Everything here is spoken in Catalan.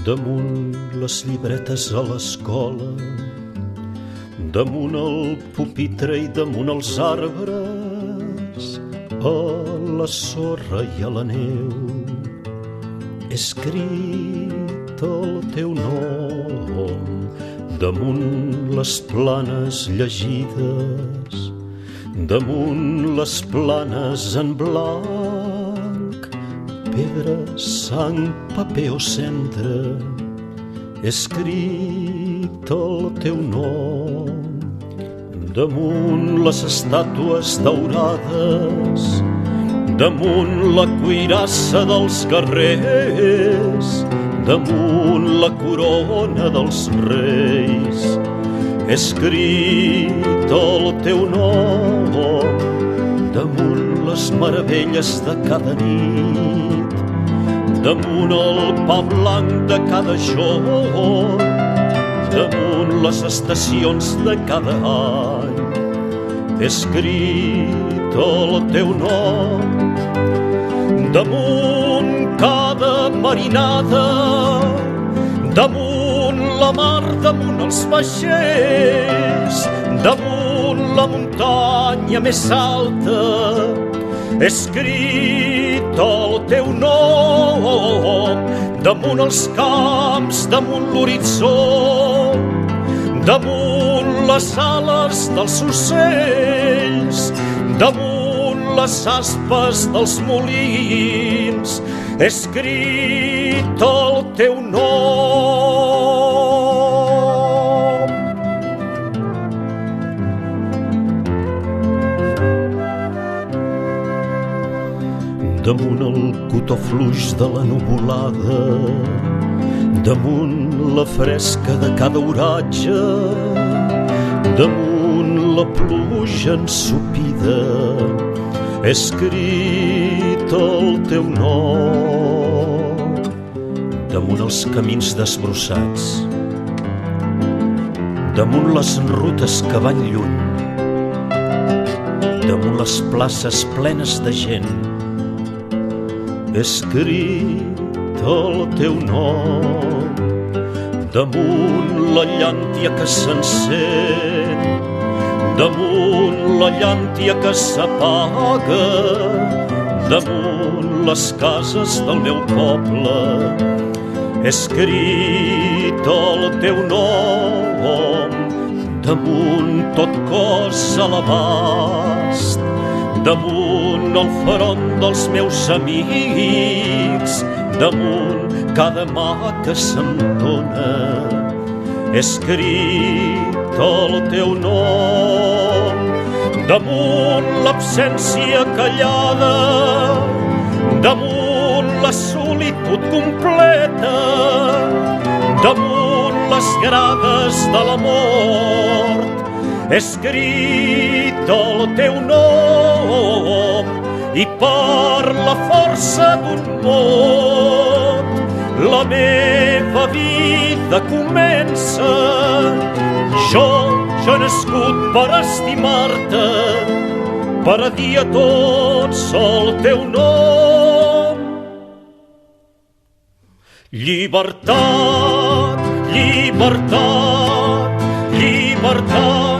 Damunt les llibretes a l'escola, damunt el pupitre i damunt els arbres, a la sorra i a la neu, he escrit el teu nom. Damunt les planes llegides, damunt les planes en blanc, pedra, sang, paper o cendra, he escrit el teu nom. Damunt les estàtues daurades, damunt la cuirassa dels guerrers, damunt la corona dels reis, he escrit el teu nom. Damunt les meravelles de cada nit, damunt el pa blanc de cada jorn, damunt les estacions de cada any, he escrit el teu nom. Damunt cada marinada, damunt la mar, damunt els vaixells, damunt la muntanya més alta, he escrit el teu nom. Damunt els camps, damunt l'horitzó, damunt les ales dels ocells, damunt les aspes dels molins, he escrit el teu nom. Damunt el cotó fluix de la nuvolada, damunt la fresca de cada oratge, damunt la pluja ensopida, he escrit el teu nom. Damunt els camins desbrossats, damunt les rutes que van lluny, damunt les places plenes de gent, he escrit el teu nom. Damunt la llàntia que s'encén, damunt la llàntia que s'apaga, damunt les cases del meu poble, he escrit el teu nom. Damunt tot cos a l'abast, damunt el front dels meus amics, damunt cada mà que s'entona, he escrit el teu nom. Damunt l'absència callada, damunt la solitud completa, damunt les grades de la mort, he escrit el teu nom. I per la força d'un mot, la meva vida comença. Jo he nascut per estimar-te, per a dir a tots el teu nom. Llibertat, llibertat, llibertat,